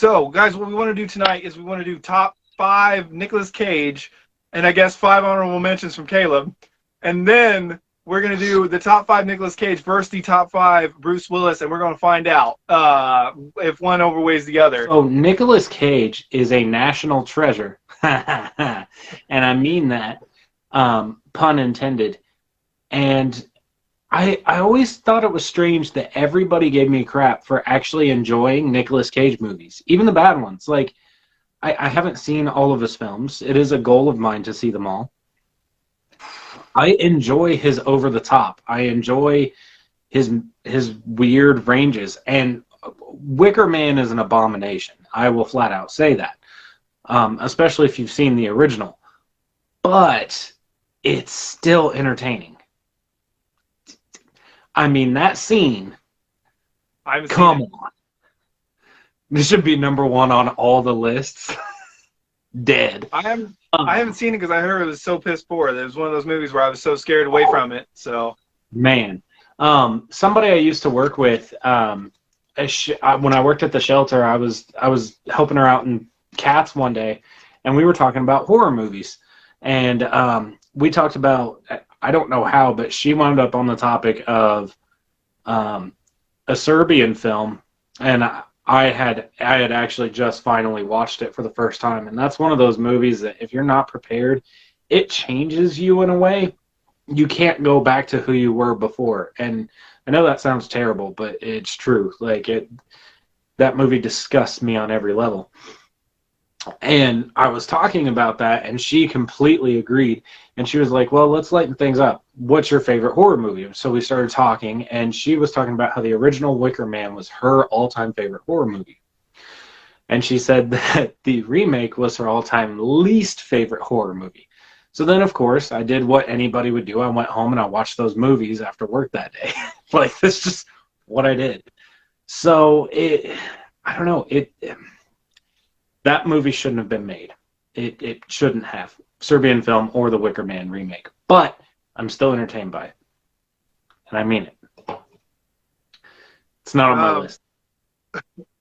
So, guys, what we want to do tonight is we want to do top 5 Nicolas Cage, and I guess 5 honorable mentions from Caleb. And then we're going to do the top 5 Nicolas Cage versus the top 5 Bruce Willis, and we're going to find out if one overweighs the other. So Nicolas Cage is a national treasure. And I mean that, pun intended. And I always thought it was strange that everybody gave me crap for actually enjoying Nicolas Cage movies, even the bad ones. Like, I haven't seen all of his films. It is a goal of mine to see them all. I enjoy his over the top. I enjoy his weird ranges. And Wicker Man is an abomination. I will flat out say that, especially if you've seen the original. But it's still entertaining. I mean, that scene, come on. This should be number 1 on all the lists. Dead. I haven't seen it because I heard it was so piss poor. It was one of those movies where I was so scared away from it. So, man, somebody I used to work with, when I worked at the shelter, I was helping her out in Cats one day, and we were talking about horror movies, and we talked about, I don't know how, but she wound up on the topic of a Serbian film, and I had actually just finally watched it for the first time, and that's one of those movies that if you're not prepared, it changes you in a way. You can't go back to who you were before, and I know that sounds terrible, but it's true. Like, that movie disgusts me on every level. And I was talking about that, and she completely agreed. And she was like, well, let's lighten things up. What's your favorite horror movie? So we started talking, and she was talking about how the original Wicker Man was her all-time favorite horror movie. And she said that the remake was her all-time least favorite horror movie. So then, of course, I did what anybody would do. I went home and I watched those movies after work that day. Like, that's just what I did. So, I don't know. That movie shouldn't have been made. It shouldn't have. Serbian film or the Wicker Man remake. But I'm still entertained by it. And I mean it. It's not on my list.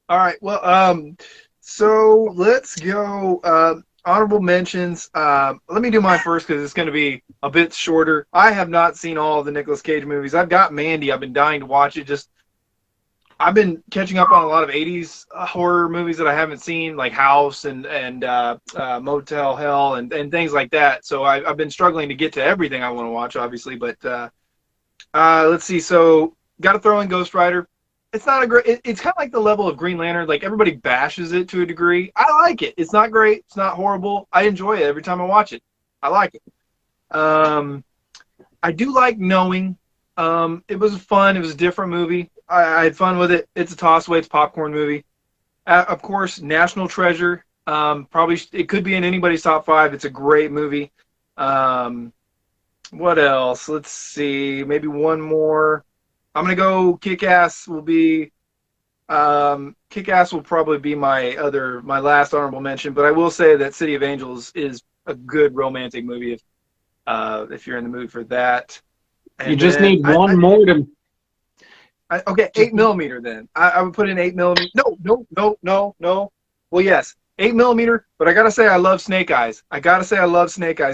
All right. Well, so let's go. Honorable mentions. Let me do mine first because it's going to be a bit shorter. I have not seen all of the Nicolas Cage movies. I've got Mandy. I've been dying to watch it. I've been catching up on a lot of 80s horror movies that I haven't seen, like House and Motel Hell and things like that. So I've been struggling to get to everything I want to watch, obviously. But let's see. So got to throw in Ghost Rider. It's not a great. It's kind of like the level of Green Lantern. Like, everybody bashes it to a degree. I like it. It's not great. It's not horrible. I enjoy it every time I watch it. I like it. I do like Knowing. It was fun. It was a different movie. I had fun with it. It's a toss-away. It's a popcorn movie. Of course, National Treasure. Probably it could be in anybody's top 5. It's a great movie. What else? Let's see. Maybe one more. I'm gonna go. Kick-Ass will be. Kick-Ass will probably be my last honorable mention. But I will say that City of Angels is a good romantic movie if you're in the mood for that. And you just need one more to. Okay, 8mm then. I would put in 8mm. No. Well, yes, 8mm. But I gotta say, I love Snake Eyes.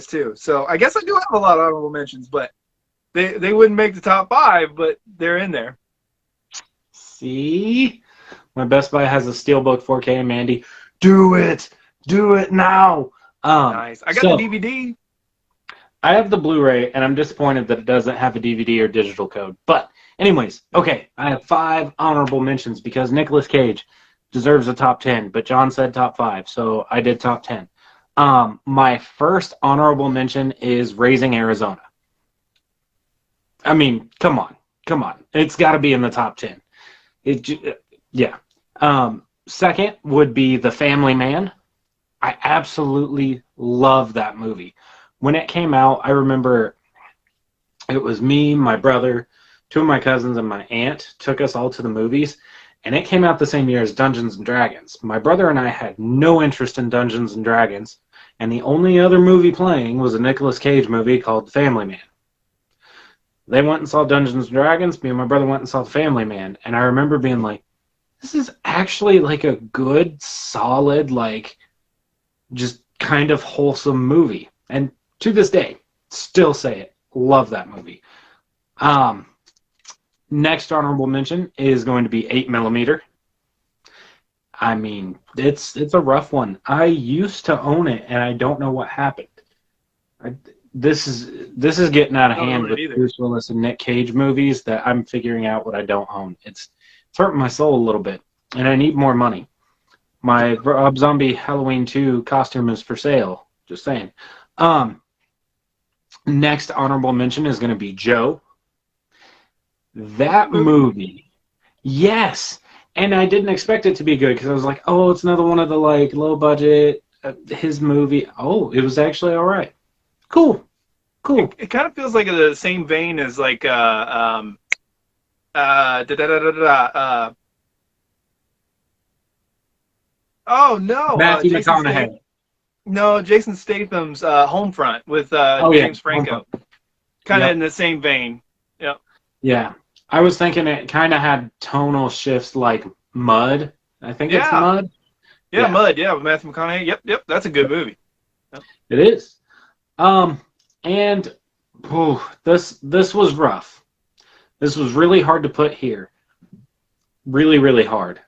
Too. So I guess I do have a lot of honorable mentions, but they wouldn't make the top 5, but they're in there. See, my Best Buy has a Steelbook 4K, Mandy. Do it now. Nice. I got the DVD. I have the Blu-ray, and I'm disappointed that it doesn't have a DVD or digital code. But anyways, okay, I have 5 honorable mentions because Nicolas Cage deserves a top 10, but John said top 5, so I did top 10. My first honorable mention is Raising Arizona. I mean, come on. It's got to be in the top 10. Yeah. Second would be The Family Man. I absolutely love that movie. When it came out, I remember it was me, my brother, 2 of my cousins, and my aunt took us all to the movies, and it came out the same year as Dungeons & Dragons. My brother and I had no interest in Dungeons & Dragons, and the only other movie playing was a Nicolas Cage movie called The Family Man. They went and saw Dungeons & Dragons, me and my brother went and saw The Family Man, and I remember being like, this is actually like a good, solid, like just kind of wholesome movie. And to this day, still say it. Love that movie. Um, Next honorable mention is going to be 8 millimeter. I mean, it's a rough one. I used to own it, and I don't know what happened. I, this is getting out of I don't hand own it with either. Bruce Willis and Nick Cage movies that I'm figuring out what I don't own. It's hurting my soul a little bit, and I need more money. My Rob Zombie Halloween 2 costume is for sale. Just saying. Um, Next honorable mention is going to be Joe. That movie, yes. And I didn't expect it to be good because I was like, oh, it's another one of the like low budget his movie. Oh, it was actually all right. Cool, cool. It kind of feels like the same vein as like da, da, da, da, da, oh no, Matthew McConaughey. Jason Statham's Homefront with Oh yeah, James Franco. Kind of yep, in the same vein. Yeah. yeah. I was thinking it kind of had tonal shifts like Mud. I think it's Yeah. Mud. Yeah, Yeah, Mud. Yeah, with Matthew McConaughey. Yep, yep. That's a good movie. Yep. it is. Um, and this was rough. This was really hard to put here. Really, really hard.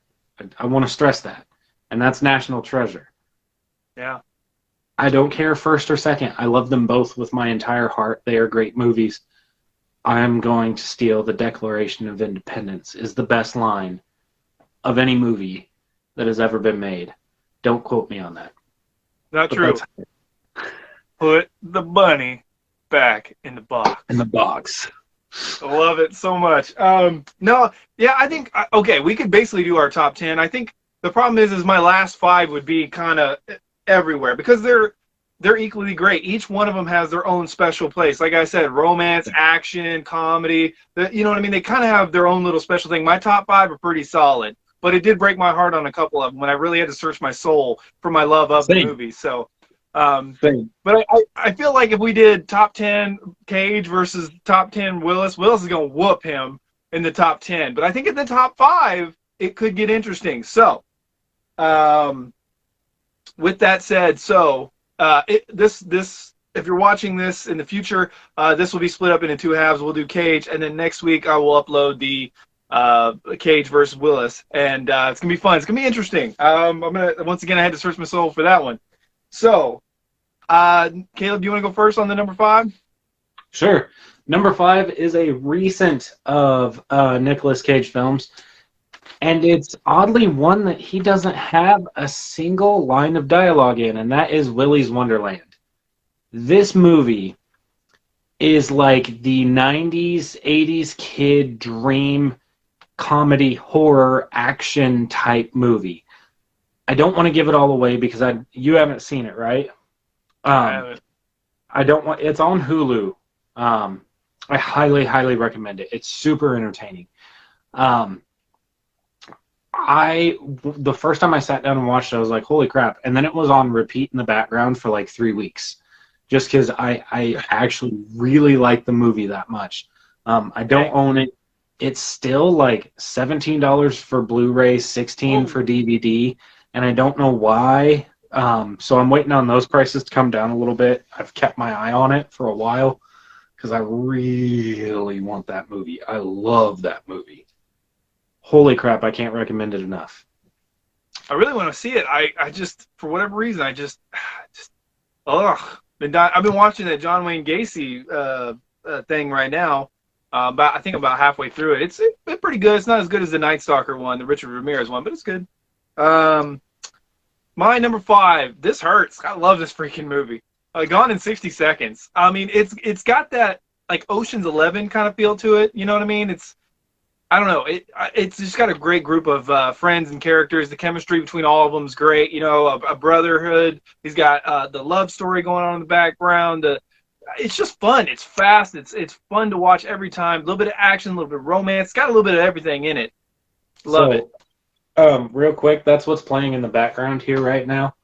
I want to stress that. And that's National Treasure. Yeah. I don't care first or second. I love them both with my entire heart. They are great movies. I'm going to steal the Declaration of Independence is the best line of any movie that has ever been made. Don't quote me on that. Not But true. that's Put the bunny back in the box. in the box. I love it so much. No, yeah, I think okay, we could basically do our top 10. I think the problem is my last five would be kind of everywhere because they're equally great. Each one of them has their own special place. Like I said, romance, action, comedy. You know what I mean? They kind of have their own little special thing. My top five are pretty solid, but it did break my heart on a couple of them when I really had to search my soul for my love of the Same. movie. So, Same. but I feel like if we did top 10 Cage versus top 10 Willis, Willis is going to whoop him in the top 10. But I think in the top five, it could get interesting. So, with that said, this if you're watching this in the future, this will be split up into two halves. We'll do Cage, and then next week I will upload the Cage versus Willis, and it's gonna be fun. It's gonna be interesting. I'm gonna once again I had to search my soul for that one. So, Caleb, do you want to go first on the number five? Sure. Number 5 is a recent of Nicolas Cage films. And it's oddly one that he doesn't have a single line of dialogue in, and that is Willy's Wonderland. This movie is like the 90s, 80s kid dream comedy, horror, action type movie. I don't want to give it all away because you haven't seen it, right? I haven't. I don't want. It's on Hulu. I highly, highly recommend it. It's super entertaining. The first time I sat down and watched it, I was like, holy crap. And then it was on repeat in the background for like 3 weeks just because I actually really like the movie that much. I don't own it. It's still like $17 for Blu-ray, $16 for DVD, and I don't know why. So I'm waiting on those prices to come down a little bit. I've kept my eye on it for a while because I really want that movie. I love that movie. Holy crap, I can't recommend it enough. I really want to see it. I just, for whatever reason, ugh. I've been watching that John Wayne Gacy thing right now. I think about halfway through it. It's pretty good. It's not as good as the Night Stalker one, the Richard Ramirez one, but it's good. My number five. This hurts. I love this freaking movie. Gone in 60 Seconds. I mean, it's got that like Ocean's 11 kind of feel to it. You know what I mean? I don't know. It's just got a great group of friends and characters. The chemistry between all of them is great. You know, a brotherhood. He's got the love story going on in the background. It's just fun. It's fast. It's fun to watch every time. A little bit of action, a little bit of romance. It's got a little bit of everything in it. Love it. Real quick, that's what's playing in the background here right now.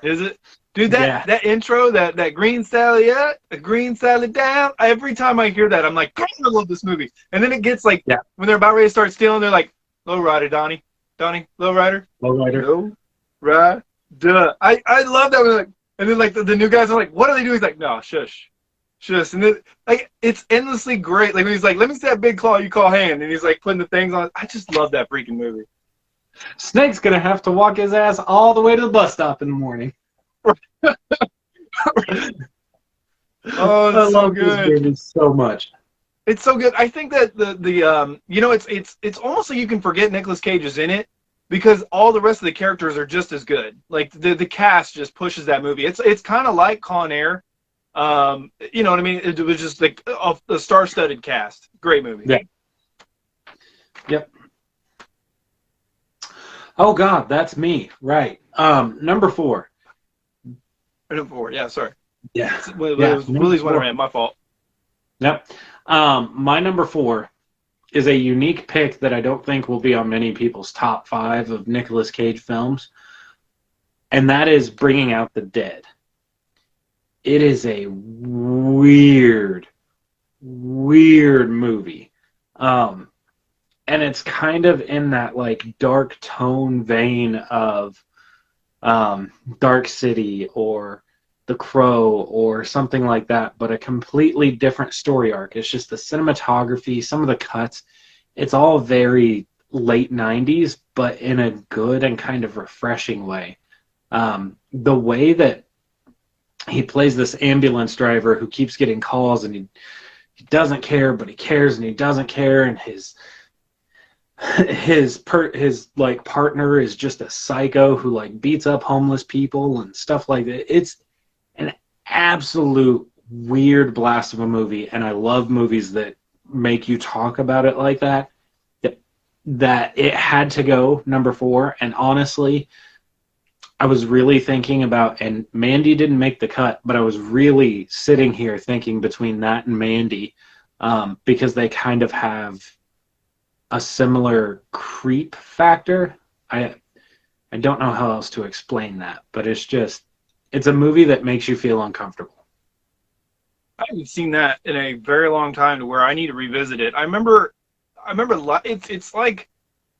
Is it? Dude, that intro, that green salad, a green salad down. Every time I hear that, I'm like, God, I love this movie. And then it gets like, when they're about ready to start stealing, they're like, low rider, Donnie. Donnie, Low Rider. Lowrider. No, right, duh. I love that. Like, and then like the new guys are like, what are they doing? He's like, no, shush, shush. And then like it's endlessly great. Like when he's like, let me see that big claw you call hand, and he's like putting the things on. I just love that freaking movie. Snake's gonna have to walk his ass all the way to the bus stop in the morning. Oh, I it's so love this good. movie so much. It's so good. I think that the you know it's almost like you can forget Nicolas Cage is in it because all the rest of the characters are just as good. Like the cast just pushes that movie. It's kind of like Con Air. You know what I mean? It was just like a star-studded cast. Great movie. Yeah. Yep. Oh God, that's me. Right. Number 4. Number 4. Yeah, sorry. Yeah. It Yeah. was Number Willie's 4. Wonderland. My fault. Yep. My number 4 is a unique pick that I don't think will be on many people's top 5 of Nicolas Cage films, and that is Bringing Out the Dead. It is a weird, weird movie. And it's kind of in that like dark tone vein of Dark City or The Crow or something like that, but a completely different story arc. It's just the cinematography, some of the cuts. It's all very late 90s, but in a good and kind of refreshing way. The way that he plays this ambulance driver who keeps getting calls and he doesn't care, but he cares and he doesn't care, and his like partner is just a psycho who like beats up homeless people and stuff like that. It's an absolute weird blast of a movie, and I love movies that make you talk about it like that. That it had to go number 4, and honestly, I was really thinking about, and Mandy didn't make the cut, but I was really sitting here thinking between that and Mandy, because they kind of have a similar creep factor. I don't know how else to explain that, but it's a movie that makes you feel uncomfortable. I haven't seen that in a very long time to where I need to revisit it. I remember it's like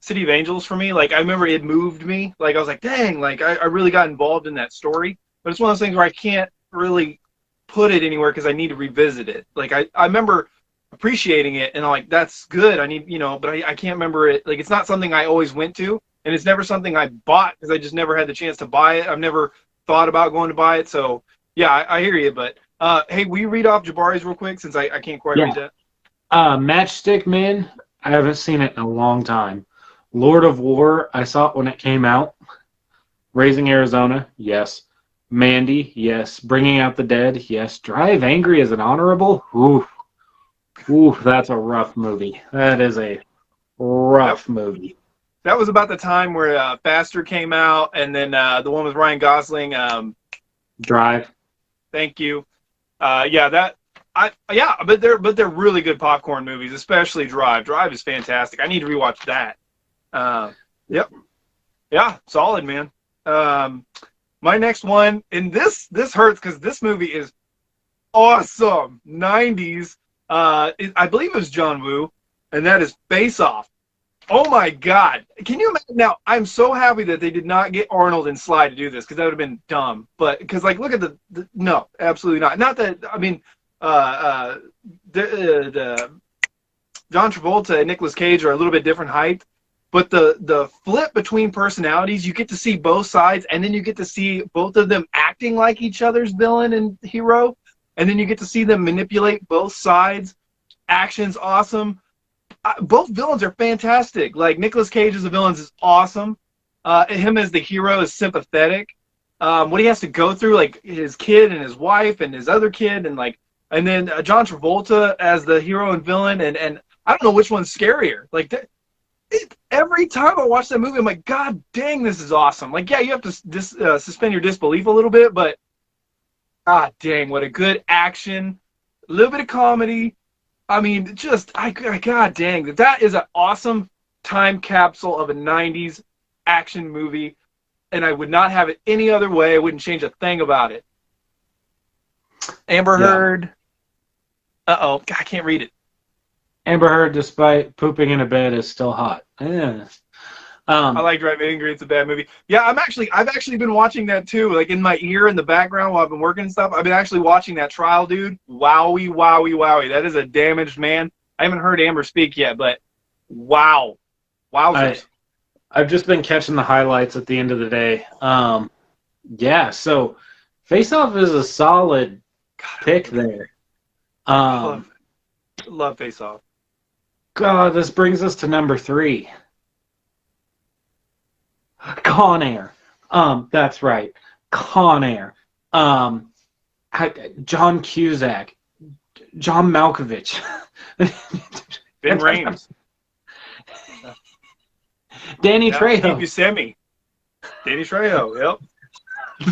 City of Angels for me. Like I remember it moved me. Like I was like, dang, like I really got involved in that story. But it's one of those things where I can't really put it anywhere because I need to revisit it. Like I remember appreciating it and I'm like, that's good. I need, but I can't remember it. Like it's not something I always went to, and it's never something I bought because I just never had the chance to buy it. I've never thought about going to buy it. So yeah, I hear you. But hey, will you read off Jabari's real quick since I can't quite read Yeah. that? Matchstick Men, I haven't seen it in a long time. Lord of War, I saw it when it came out. Raising Arizona, yes. Mandy, yes. Bringing Out the Dead, yes. Drive Angry as an Honorable, ooh, ooh, that's a rough movie. That is a rough movie. That was about the time where Faster came out, and then the one with Ryan Gosling. Drive. Thank you. Yeah, but they're really good popcorn movies, especially Drive. Drive is fantastic. I need to rewatch that. Yep. Yeah, solid, man. My next one, and this hurts because this movie is awesome. 90s. I believe it was John Woo, and that is Face Off. Oh my God! Can you imagine? Now, I'm so happy that they did not get Arnold and Sly to do this because that would have been dumb. But because like, look at no, absolutely not. Not that I mean, the John Travolta and Nicolas Cage are a little bit different height, but the flip between personalities, you get to see both sides, and then you get to see both of them acting like each other's villain and hero, and then you get to see them manipulate both sides. Action's awesome. Both villains are fantastic. Like Nicolas Cage as the villain is awesome. Him as the hero is sympathetic. What he has to go through, like his kid and his wife and his other kid, and then John Travolta as the hero and villain, and I don't know which one's scarier. Like every time I watch that movie, I'm like, God dang, this is awesome. Like, yeah, you have to suspend your disbelief a little bit, but God dang, what a good action, a little bit of comedy. I mean, God dang, that is an awesome time capsule of a 90s action movie, and I would not have it any other way. I wouldn't change a thing about it. Amber Heard. Uh-oh, I can't read it. Amber Heard, despite pooping in a bed, is still hot. Yeah. I like Driving Angry. It's a bad movie. Yeah, I've actually been watching that too. Like in my ear in the background while I've been working and stuff. I've been actually watching that trial, dude. Wowie, wowie, wowie. That is a damaged man. I haven't heard Amber speak yet, but wow, wowzers. I've just been catching the highlights at the end of the day. Yeah, so Face Off is a solid pick there. Love Face Off. God, this brings us to number 3. Con Air. That's right. Con Air. John Cusack. John Malkovich. Ben Rames. Danny Trejo. Steve Buscemi. Danny Trejo, yep.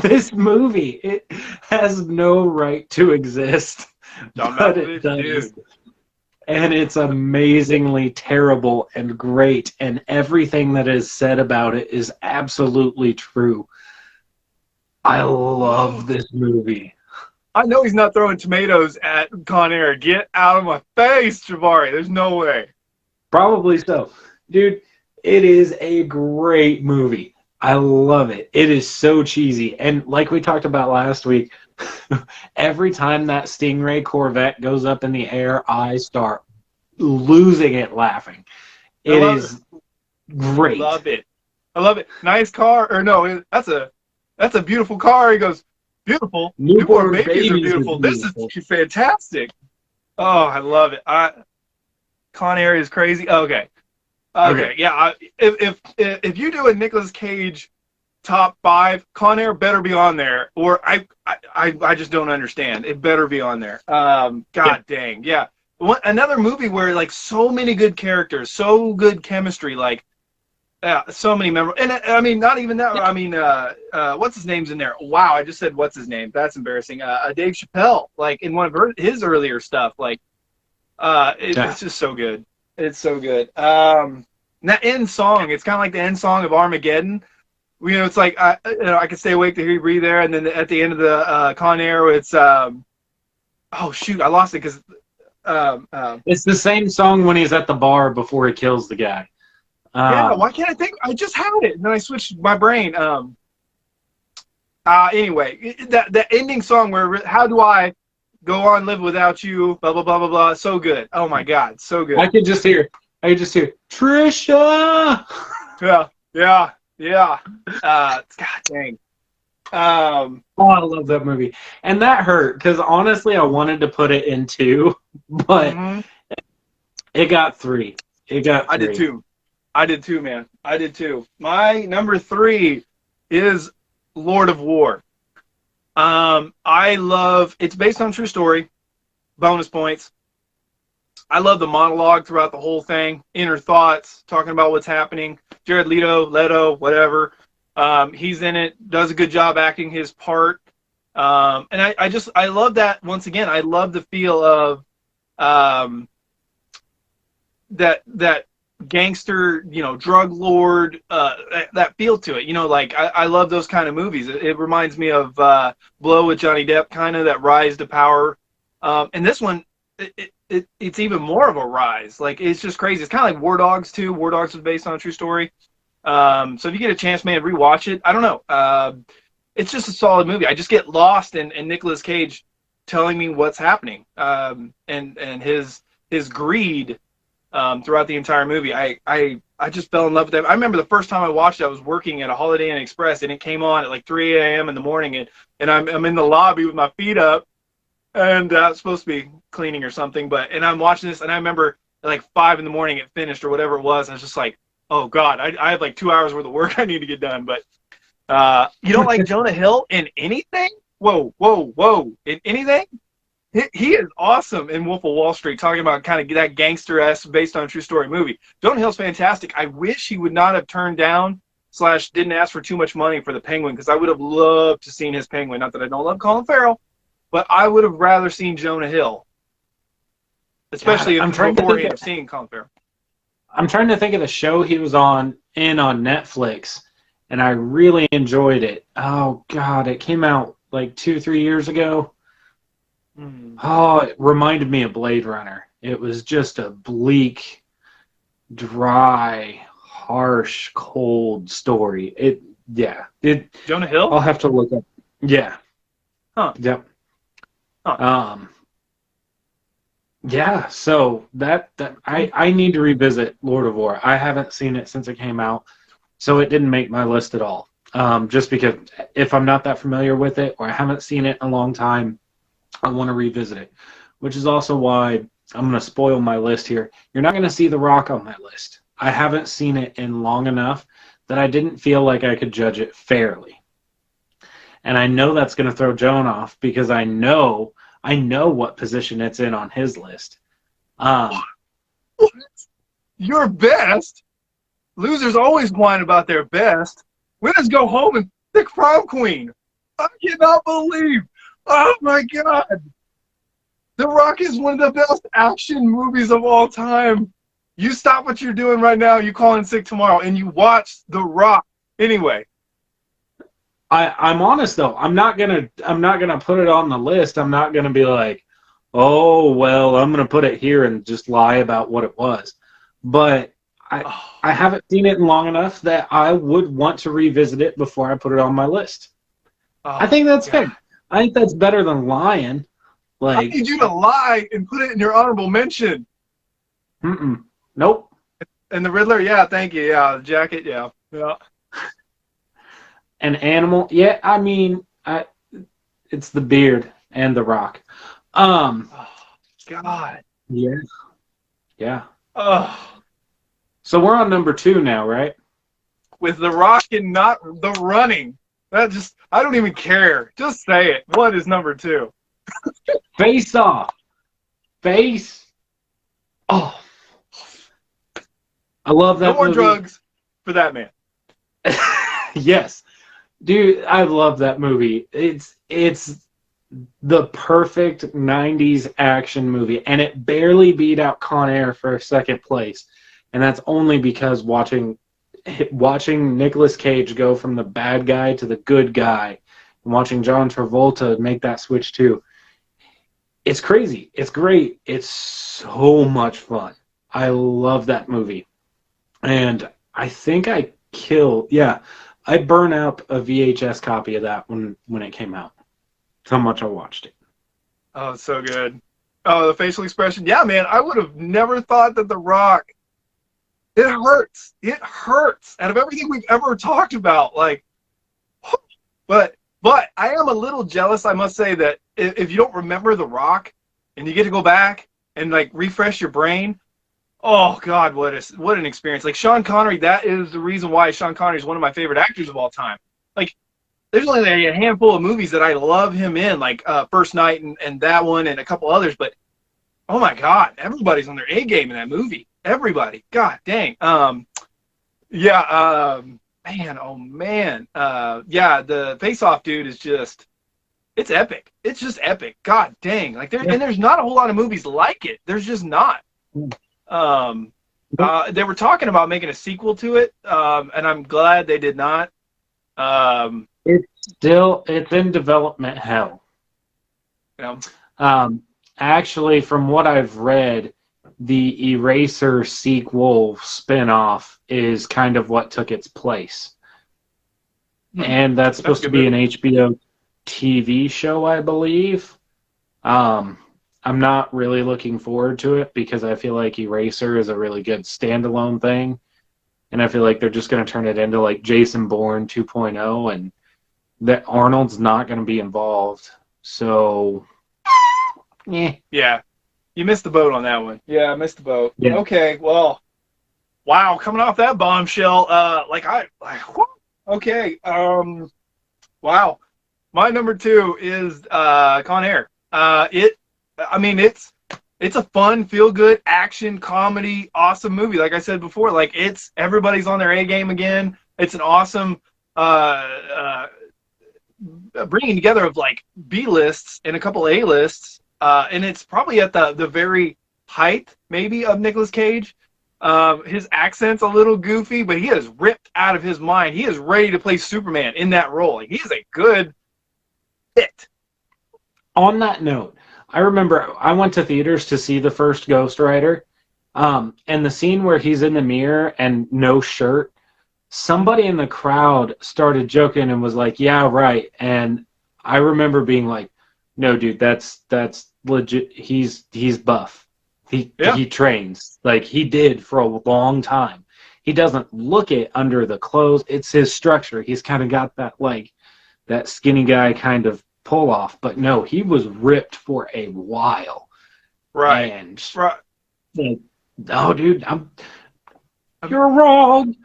This movie, it has no right to exist. John but Malkovich, it does. dude. And it's amazingly terrible and great, and everything that is said about it is absolutely true. I love this movie. I know he's not throwing tomatoes at Con Air. Get out of my face, Jabari. There's no way. Probably so. Dude, it is a great movie. I love it. It is so cheesy. And like we talked about last week, every time that Stingray Corvette goes up in the air, I start losing it laughing. It is great. Love it. I love it. Nice car. Or no, that's a beautiful car. He goes, beautiful. Newborn babies are beautiful. This is fantastic. Oh, I love it. Con Air is crazy. Okay. Yeah. If you do a Nicolas Cage top 5, Con Air better be on there, or I just don't understand. It better be on there. Dang, yeah. Another movie where like so many good characters, so good chemistry, like so many memorable. And I mean, not even that. I mean, what's his name's in there? Wow, I just said what's his name. That's embarrassing. Dave Chappelle, like in one of his earlier stuff, like it's just so good. It's so good. That end song, it's kind of like the end song of Armageddon. You know, it's like I can stay awake to hear you breathe there, and then at the end of the Con Air, it's oh shoot, I lost it because it's the same song when he's at the bar before he kills the guy. Yeah, why can't I think? I just had it, and then I switched my brain. Anyway, that ending song where how do I go on live without you? Blah blah blah blah blah. So good. Oh my God, so good. I could just hear Trisha. Yeah. God dang. I love that movie, and that hurt because honestly, I wanted to put it in 2, but it got 3. It got 3. I did too, man. I did too. My number 3 is Lord of War. I love. It's based on true story. Bonus points. I love the monologue throughout the whole thing. Inner thoughts, talking about what's happening. Jared Leto, whatever. He's in it, does a good job acting his part. And I love that. Once again, I love the feel of that gangster, drug lord, that feel to it. Like I love those kind of movies. It reminds me of Blow with Johnny Depp, kind of that rise to power. And this one, it's even more of a rise. Like it's just crazy. It's kind of like War Dogs too. War Dogs was based on a true story. So if you get a chance, man, rewatch it. I don't know. It's just a solid movie. I just get lost in Nicolas Cage telling me what's happening, and his greed throughout the entire movie. I just fell in love with that. I remember the first time I watched it, I was working at a Holiday Inn Express, and it came on at like 3 a.m. in the morning, and I'm in the lobby with my feet up, and I was supposed to be cleaning or something, and I'm watching this, and I remember at like 5 in the morning it finished or whatever it was, and I was just like, oh God, I have like 2 hours worth of work I need to get done. But you don't like Jonah Hill in anything? Whoa. In anything? He is awesome in Wolf of Wall Street, talking about kind of that gangster-esque based on a true story movie. Jonah Hill's fantastic. I wish he would not have turned down / didn't ask for too much money for the Penguin, because I would have loved to seen his Penguin. Not that I don't love Colin Farrell, but I would have rather seen Jonah Hill, especially before he ended up seeing Colin Farrell. I'm trying to think of the show he was on Netflix, and I really enjoyed it. Oh, God, it came out like 2-3 years ago. Oh, it reminded me of Blade Runner. It was just a bleak, dry, harsh, cold story. It. Jonah Hill? I'll have to look up. Yeah. Huh. Yep. Huh. Yeah. So that I need to revisit Lord of War. I haven't seen it since it came out, so it didn't make my list at all. Just because if I'm not that familiar with it or I haven't seen it in a long time, I want to revisit it. Which is also why I'm going to spoil my list here. You're not going to see The Rock on my list. I haven't seen it in long enough that I didn't feel like I could judge it fairly. And I know that's going to throw Joan off because I know what position it's in on his list. What? Your best? Losers always whine about their best. Winners go home and pick prom queen. I cannot believe. Oh my God. The Rock is one of the best action movies of all time. You stop what you're doing right now, you call in sick tomorrow, and you watch The Rock. Anyway. I'm honest though. I'm not gonna put it on the list. I'm not gonna be like, oh well, I'm gonna put it here and just lie about what it was. But I haven't seen it in long enough that I would want to revisit it before I put it on my list. I think that's fair. I think that's better than lying. Like, I need you to lie and put it in your honorable mention. Nope. And the Riddler, yeah, thank you. Yeah, the jacket, yeah. An animal, yeah. I mean, it's the beard and the Rock. Oh, God. Yeah. Oh. So we're on number 2 now, right? With The Rock and not the running. I don't even care. Just say it. What is number 2? Face Off. Oh. I love that movie. No more movie. drugs for that man. Yes. Dude, I love that movie. It's the perfect 90s action movie, and it barely beat out Con Air for second place. And that's only because watching Nicolas Cage go from the bad guy to the good guy, and watching John Travolta make that switch too. It's crazy. It's great. It's so much fun. I love that movie. And I think I burn up a VHS copy of that when it came out. That's how much I watched it. Oh, it's so good. Oh, the facial expression. Yeah, man, I would have never thought that The Rock. It hurts. It hurts. Out of everything we've ever talked about, like, but I am a little jealous, I must say, that if you don't remember The Rock and you get to go back and like refresh your brain, oh God, what an experience. Like Sean Connery, that is the reason why Sean Connery is one of my favorite actors of all time. Like, there's only like a handful of movies that I love him in, like First Night and that one and a couple others, but oh my God, everybody's on their A game in that movie. Everybody. God dang. Man, oh man. Yeah, the Face Off dude is just, it's epic. It's just epic. God dang. Like and there's not a whole lot of movies like it. There's just not. They were talking about making a sequel to it, and I'm glad they did not. It's in development hell. Actually, from what I've read, the Eraser sequel spinoff is kind of what took its place. And that's supposed to be an HBO TV show, I believe. I'm not really looking forward to it because I feel like Eraser is a really good standalone thing. And I feel like they're just going to turn it into like Jason Bourne 2.0, and that Arnold's not going to be involved. So, yeah. You missed the boat on that one. Yeah, I missed the boat. Yeah. Okay, well, wow, coming off that bombshell, okay, wow. My number 2 is Con Air. It's a fun, feel-good, action, comedy, awesome movie. Like I said before, like everybody's on their A game again. It's an awesome bringing together of like B lists and a couple A lists. And it's probably at the very height, maybe, of Nicolas Cage. His accent's a little goofy, but he is ripped out of his mind. He is ready to play Superman in that role. Like, he's a good fit. On that note, I remember I went to theaters to see the first Ghost Rider, And the scene where he's in the mirror and no shirt, somebody in the crowd started joking and was like, "Yeah, right." And I remember being like, "No, dude, that's legit. He's buff. Yeah. He trains like he did for a long time. He doesn't look it under the clothes. It's his structure. He's kind of got that like that skinny guy kind of pull off. But no, he was ripped for a while. Right. And Right. like, no, dude, you're wrong."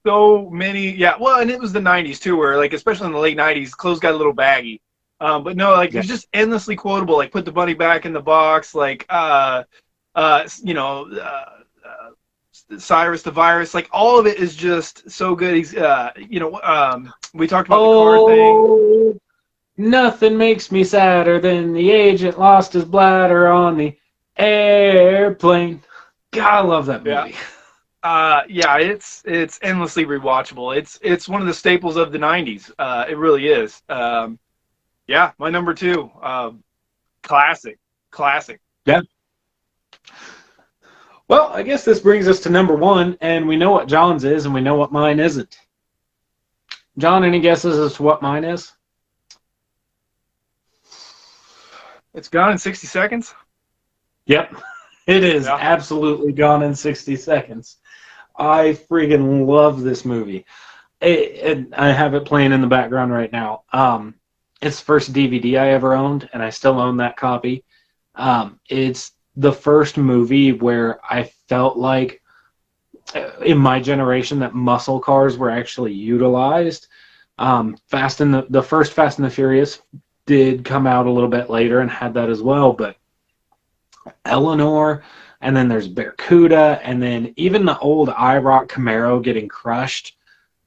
So many, yeah. Well, and it was the '90s too, where like especially in the late '90s, clothes got a little baggy. But no, like Yeah. it's just endlessly quotable. Like put the bunny back in the box. Like you know, Cyrus the Virus. Like all of it is just so good. He's you know, we talked about the car thing. Oh, nothing makes me sadder than the agent lost his bladder on the airplane. God, I love that Yeah. movie. Yeah, it's endlessly rewatchable. It's one of the staples of the '90s. It really is. Yeah, my number two. Classic, classic. Yeah. Well, I guess this brings us to number one, and we know what John's is, and we know what mine isn't. John, any guesses as to what mine is? It's Gone in 60 Seconds. Yep. It is Yeah. absolutely Gone in 60 Seconds. I freaking love this movie. I have it playing in the background right now. It's the first DVD I ever owned, and I still own that copy. It's the first movie where I felt like, in my generation, that muscle cars were actually utilized. The first Fast and the Furious did come out a little bit later and had that as well, but Eleanor, and then there's Barracuda, and then even the old IROC Camaro getting crushed.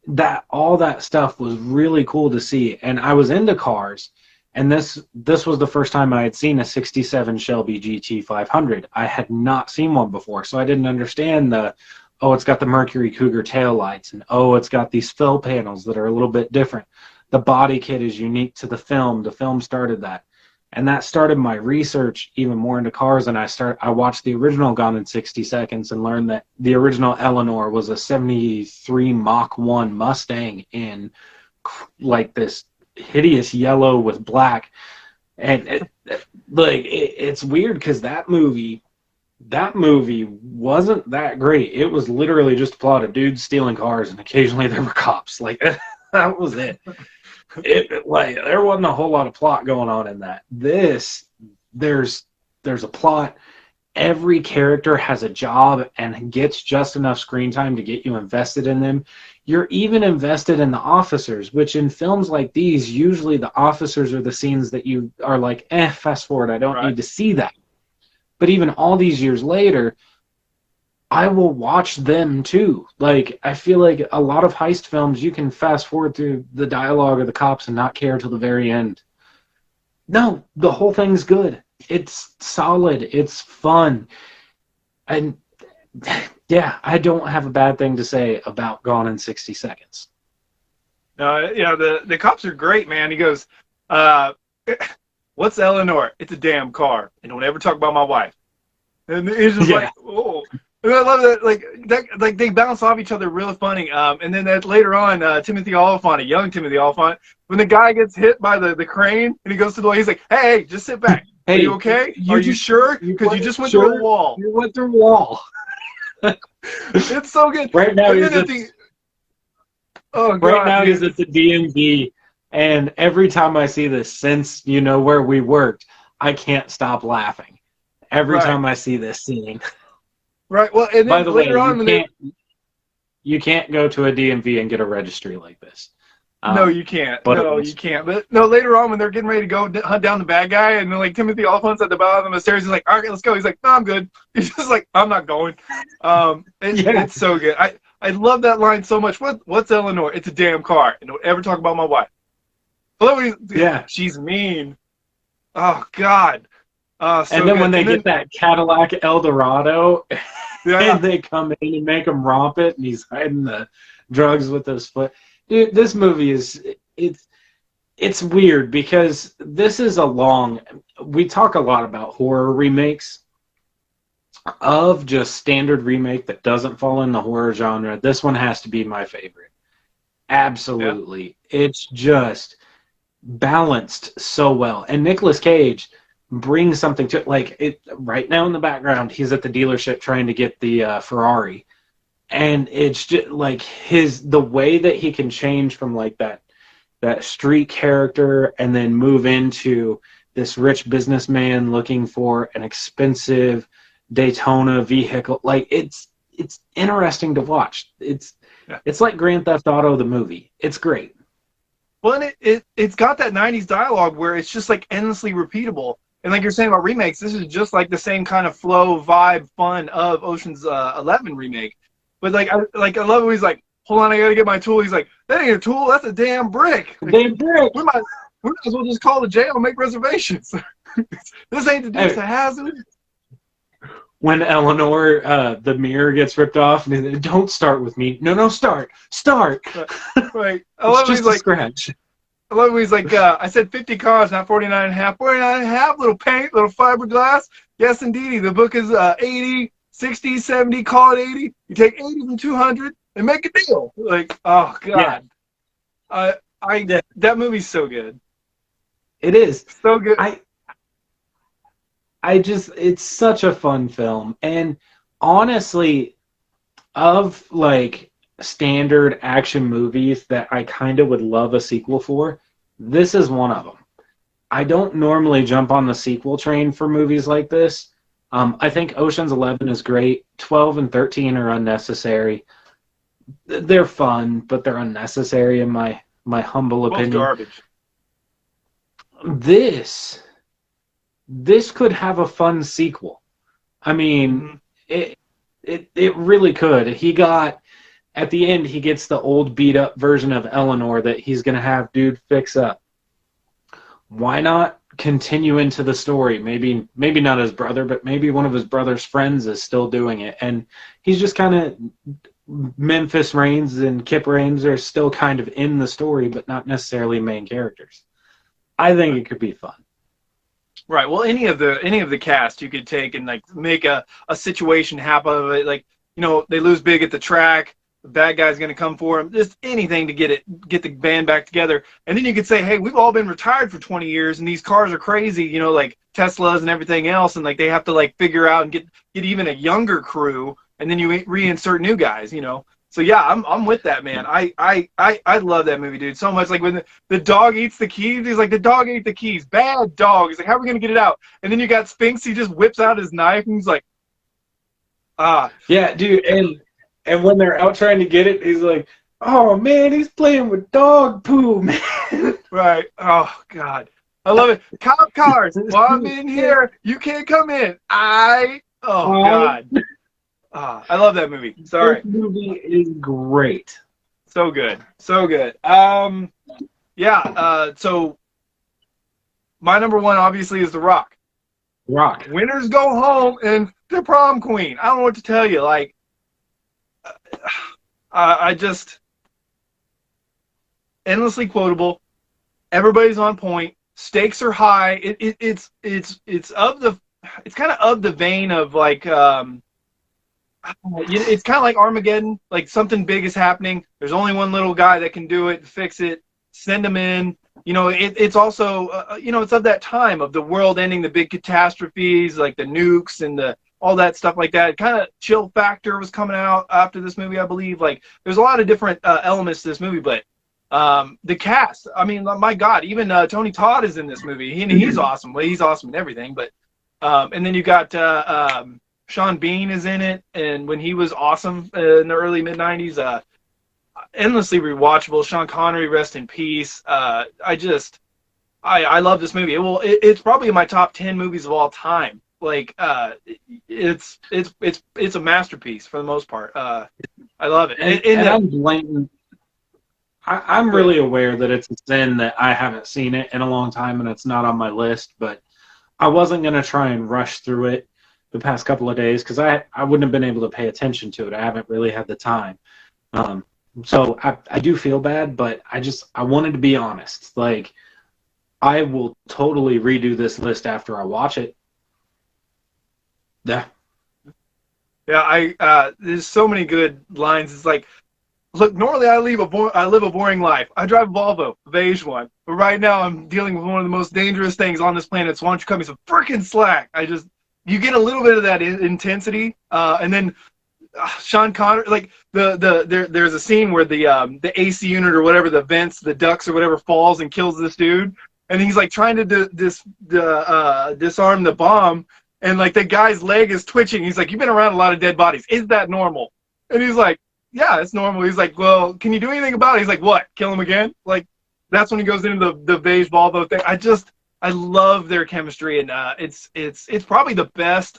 That all that stuff was really cool to see, and I was into cars, and this was the first time I had seen a '67 Shelby GT 500. I had not seen one before, so I didn't understand it's got the Mercury Cougar taillights, and it's got these fill panels that are a little bit different. The body kit is unique to the film. The film started that. And that started my research even more into cars. And I watched the original Gone in 60 Seconds and learned that the original Eleanor was a '73 Mach 1 Mustang in like this hideous yellow with black. And it's weird because that movie wasn't that great. It was literally just a plot of dudes stealing cars, and occasionally there were cops. Like that was it. There wasn't a whole lot of plot going on in that. There's a plot. Every character has a job and gets just enough screen time to get you invested in them. You're even invested in the officers, which in films like these, usually the officers are the scenes that you are like, fast forward, I don't need to see that. But even all these years later, I will watch them too. Like, I feel like a lot of heist films, you can fast forward through the dialogue of the cops and not care till the very end. No, the whole thing's good. It's solid. It's fun. And yeah, I don't have a bad thing to say about Gone in 60 Seconds. Yeah, the cops are great, man. He goes, what's Eleanor? It's a damn car. And don't ever talk about my wife. And he's just like, oh. And I love that, like they bounce off each other real funny. And then that later on, Timothy Olyphant, a young Timothy Olyphant, when the guy gets hit by the crane and he goes to the wall, he's like, hey, just sit back. Hey, are you okay? Are you sure? Because you just went through a wall. You went through a wall. It's so good. Right now, he's at the DMV, and every time I see this, since you know where we worked, I can't stop laughing. Every time I see this scene. Right. Well, and then by the way, on, you can't go to a DMV and get a registry like this. No, you can't. No, you can't. But no, later on when they're getting ready to go hunt down the bad guy, and then like Timothy Olyphant's at the bottom of the stairs, he's like, "All right, let's go." He's like, "No, I'm good." He's just like, "I'm not going." It's so good. I love that line so much. What's Eleanor? It's a damn car, and don't ever talk about my wife. She's mean. Oh God. So and then when they get that Cadillac Eldorado, and they come in and make him romp it, and he's hiding the drugs with his foot. Dude, this movie it's weird because this is we talk a lot about horror remakes. of just standard remake that doesn't fall in the horror genre, this one has to be my favorite. Yeah. Absolutely. It's just balanced so well. And Nicolas Cage brings something to it. Like it right now in the background, he's at the dealership trying to get the Ferrari. And it's just like the way that he can change from like that street character and then move into this rich businessman looking for an expensive Daytona vehicle. Like it's interesting to watch. Yeah. It's like Grand Theft Auto the movie. It's great. Well, and it's got that '90s dialogue where it's just like endlessly repeatable. And like you're saying about remakes, this is just like the same kind of flow, vibe, fun of Ocean's 11 remake. But I love it. He's like, hold on, I gotta get my tool. He's like, that ain't a tool, that's a damn brick. Like, They brick. we might as well just call the jail and make reservations. This ain't the Dukes of Hazzard. When Eleanor, the mirror gets ripped off, and don't start with me. No, start. Right. It's just a scratch. I love when he's like, I said 50 cars, not 49 and a half. 49 and a half, little paint, little fiberglass. Yes, indeed. The book is 80, 60, 70, call it 80. You take 80 from 200 and make a deal. Like, oh, God. Yeah. That movie's so good. It is. So good. It's such a fun film. And honestly, of like standard action movies that I kind of would love a sequel for, this is one of them. I don't normally jump on the sequel train for movies like this. I think Ocean's 11 is great. 12 and 13 are unnecessary. They're fun, but they're unnecessary in my humble opinion. Garbage. This could have a fun sequel. I mean, it really could. At the end, he gets the old beat up version of Eleanor that he's going to have dude fix up. Why not continue into the story? Maybe not his brother, but maybe one of his brother's friends is still doing it. And he's just kind of, Memphis Reigns and Kip Reigns are still kind of in the story, but not necessarily main characters. I think it could be fun. Right. Well, any of the cast you could take and like make a situation happen of it. Like, they lose big at the track. The bad guy's going to come for him. Just anything to get the band back together. And then you could say, hey, we'we've all been retired for 20 years and these cars are crazy, like Teslas and everything else. And like they have to like figure out and get even a younger crew. And then you reinsert new guys, So yeah, I'm with that, man. I love that movie, dude, so much. Like when the dog eats the keys, he's like, the dog ate the keys. Bad dog. He's like, how are we gonna get it out? And then you got Spinks. He just whips out his knife and he's like, yeah, dude. And when they're out trying to get it, he's like, oh man, he's playing with dog poo, man. Right. Oh God, I love it. Cop cars. Well, I'm in here. You can't come in. Oh God. I love that movie. Sorry. This movie is great. So good. So good. Yeah. So my number one obviously is The Rock. Rock. Winners go home and the prom queen. I don't know what to tell you. Like, I just endlessly quotable. Everybody's on point. Stakes are high. It's kind of the vein of like it's kind of like Armageddon. Like something big is happening. There's only one little guy that can do it, fix it, send him in. It's also it's of that time of the world ending, the big catastrophes, like the nukes and all that stuff like that. Kind of Chill Factor was coming out after this movie, I believe. Like there's a lot of different elements to this movie, but the cast, I mean, my God, even Tony Todd is in this movie. He's awesome. Well, he's awesome in everything. But and then you got Sean Bean is in it, and when he was awesome in the early mid '90s, endlessly rewatchable. Sean Connery, rest in peace. I love this movie. It's probably in my top 10 movies of all time. Like it's a masterpiece for the most part. I love it. I'm really aware that it's a sin that I haven't seen it in a long time and it's not on my list, but I wasn't going to try and rush through it the past couple of days because I wouldn't have been able to pay attention to it. I haven't really had the time. So I do feel bad, but I wanted to be honest. Like, I will totally redo this list after I watch it. Yeah. Yeah, there's so many good lines. It's like, look, normally I live a boring life. I drive a Volvo, a beige one. But right now I'm dealing with one of the most dangerous things on this planet. So why don't you cut me some freaking slack? You get a little bit of that intensity, and then Sean Connery, like there's a scene where the AC unit or whatever, the vents, the ducts or whatever, falls and kills this dude, and he's like trying to disarm the bomb, and like the guy's leg is twitching. He's like, "You've been around a lot of dead bodies. Is that normal?" And he's like, "Yeah, it's normal." He's like, "Well, can you do anything about it?" He's like, "What? Kill him again?" Like that's when he goes into the beige Volvo thing. I love their chemistry, and it's probably the best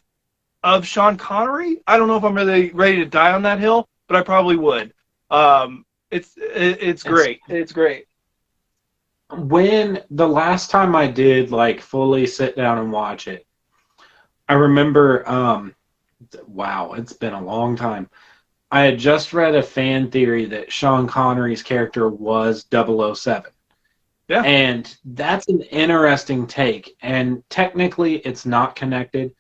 of Sean Connery. I don't know if I'm really ready to die on that hill, but I probably would. It's great. It's great. When the last time I did like fully sit down and watch it, I remember, wow, it's been a long time. I had just read a fan theory that Sean Connery's character was 007. Yeah. And that's an interesting take. And technically, it's not connected,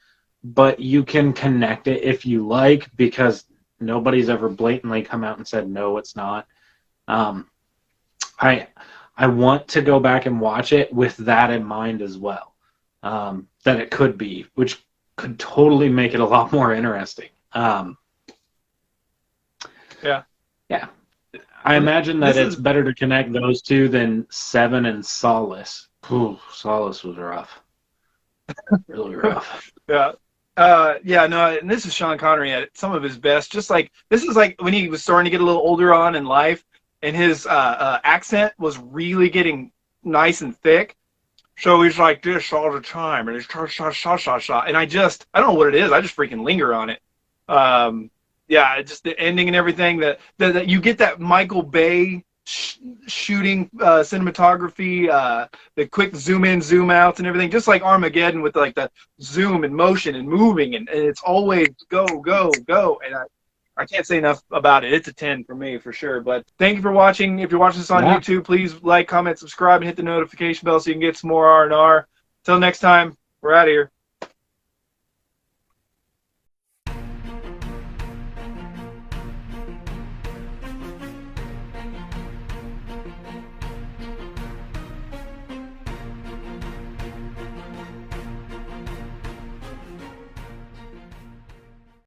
but you can connect it if you like, because nobody's ever blatantly come out and said, no, it's not. I want to go back and watch it with that in mind as well, that it could be, which could totally make it a lot more interesting. Yeah. Yeah. I imagine that it's better to connect those two than Seven and Solace. Ooh, Solace was rough. Really rough. Yeah. Yeah, no, and this is Sean Connery at some of his best. Just like, this is like when he was starting to get a little older on in life, and his accent was really getting nice and thick. So he's like this all the time, and he's sha. And I don't know what it is. I just freaking linger on it. Yeah, just the ending and everything. That you get that Michael Bay shooting cinematography, the quick zoom in, zoom outs, and everything, just like Armageddon with like the zoom and motion and moving, and it's always go, go, go. And I can't say enough about it. It's a 10 for me for sure. But thank you for watching. If you're watching this on YouTube, please like, comment, subscribe, and hit the notification bell so you can get some more R&R. Till next time, we're out of here.